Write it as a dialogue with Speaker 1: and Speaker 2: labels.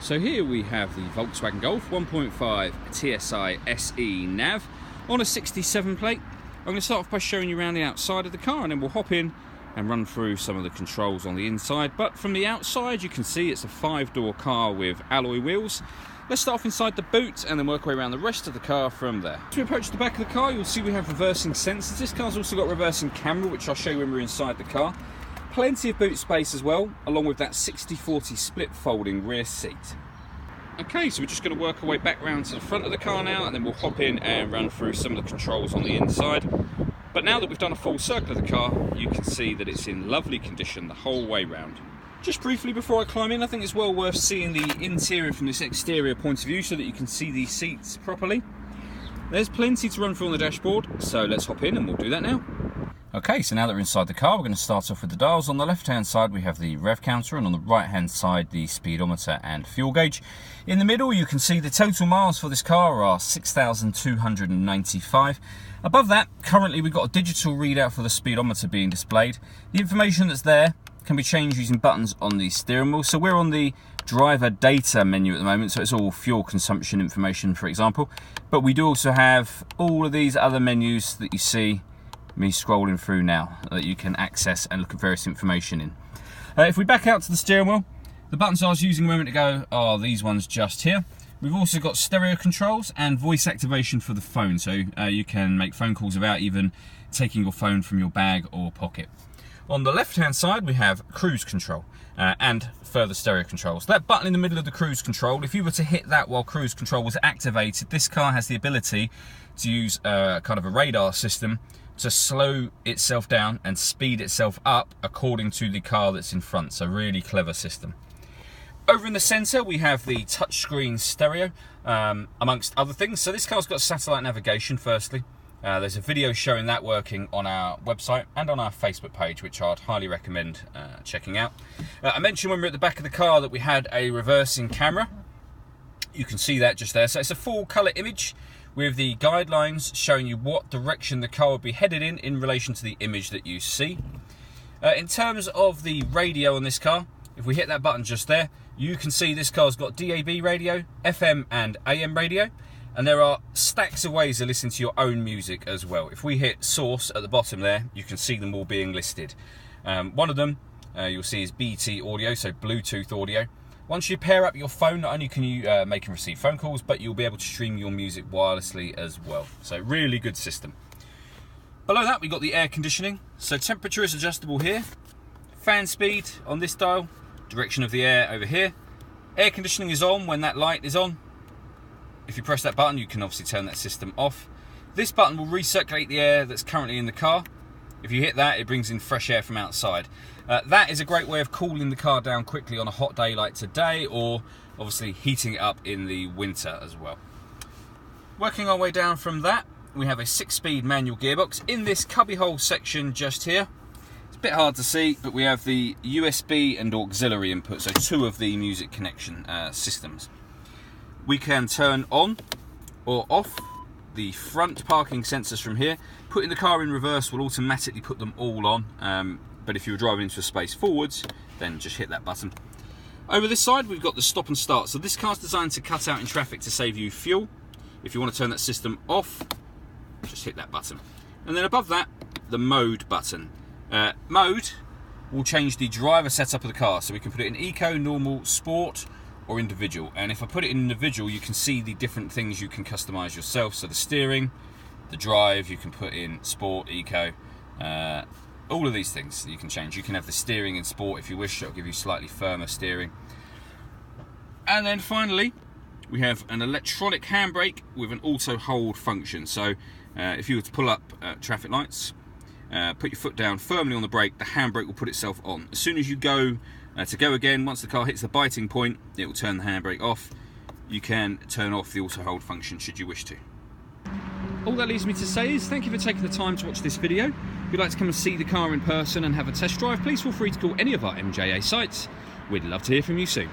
Speaker 1: So here we have the Volkswagen Golf 1.5 TSI SE nav on a 67 plate. I'm going to start off by showing you around the outside of the car, and then we'll hop in and run through some of the controls on the inside. But from the outside you can see it's a 5-door car with alloy wheels. Let's start off inside the boot and then work our way around the rest of the car from there. As we approach the back of the car, you'll see we have reversing sensors. This car's also got a reversing camera, which I'll show you when we're inside the car. Plenty of boot space as well, along with that 60/40 split folding rear seat. Okay, so we're just going to work our way back round to the front of the car now, and then we'll hop in and run through some of the controls on the inside. But now that we've done a full circle of the car, you can see that it's in lovely condition the whole way round. Just briefly before I climb in, I think it's well worth seeing the interior from this exterior point of view so that you can see the seats properly. There's plenty to run through on the dashboard, so let's hop in and we'll do that now. Okay, so now that we're inside the car, we're going to start off with the dials. On the left-hand side, we have the rev counter, and on the right-hand side, the speedometer and fuel gauge. In the middle, you can see the total miles for this car are 6,295. Above that, currently we've got a digital readout for the speedometer being displayed. The information that's there can be changed using buttons on the steering wheel. So we're on the driver data menu at the moment, so it's all fuel consumption information, for example. But we do also have all of these other menus that you see me scrolling through now that you can access and look at various information in. If we back out to the steering wheel, the buttons I was using a moment ago are these ones just here. We've also got stereo controls and voice activation for the phone, so you can make phone calls without even taking your phone from your bag or pocket. On the left hand side we have cruise control and further stereo controls. That button in the middle of the cruise control, if you were to hit that while cruise control was activated, this car has the ability to use kind of a radar system to slow itself down and speed itself up according to the car that's in front. So really clever system. Over in the centre we have the touchscreen stereo, amongst other things. So this car's got satellite navigation firstly. There's a video showing that working on our website and on our Facebook page, which I'd highly recommend checking out. I mentioned when we were at the back of the car that we had a reversing camera. You can see that just there. So it's a full colour image with the guidelines showing you what direction the car would be headed in relation to the image that you see. In terms of the radio on this car, if we hit that button just there, you can see this car's got DAB radio, FM and AM radio, and there are stacks of ways to listen to your own music as well. If we hit source at the bottom there, you can see them all being listed. One of them you'll see is BT audio, so Bluetooth audio. Once you pair up your phone, not only can you make and receive phone calls, but you'll be able to stream your music wirelessly as well. So really good system. Below that we've got the air conditioning. So temperature is adjustable here. Fan speed on this dial. Direction of the air over here. Air conditioning is on when that light is on. If you press that button, you can obviously turn that system off. This button will recirculate the air that's currently in the car. If you hit that, it brings in fresh air from outside. That is a great way of cooling the car down quickly on a hot day like today, or obviously heating it up in the winter as well. Working our way down from that, we have a 6-speed manual gearbox. In this cubbyhole section just here, it's a bit hard to see, but we have the USB and auxiliary input, so 2 of the music connection systems. We can turn on or off the front parking sensors from here. Putting the car in reverse will automatically put them all on, but if you were driving into a space forwards, then just hit that button. Over this side we've got the stop and start. So this car's designed to cut out in traffic to save you fuel. If you want to turn that system off, just hit that button. And then above that, the mode button. Mode will change the driver setup of the car, so we can put it in eco, normal, sport or individual. And if I put it in individual, you can see the different things you can customize yourself. So the steering, the drive, you can put in sport, eco, all of these things you can change. You can have the steering in sport if you wish. It'll give you slightly firmer steering. And then finally we have an electronic handbrake with an auto hold function. So if you were to pull up traffic lights, put your foot down firmly on the brake, the handbrake will put itself on. As soon as you go to go again, once the car hits the biting point, it will turn the handbrake off. You can turn off the auto hold function should you wish to. All that leaves me to say is thank you for taking the time to watch this video. If you'd like to come and see the car in person and have a test drive, please feel free to call any of our MJA sites. We'd love to hear from you soon.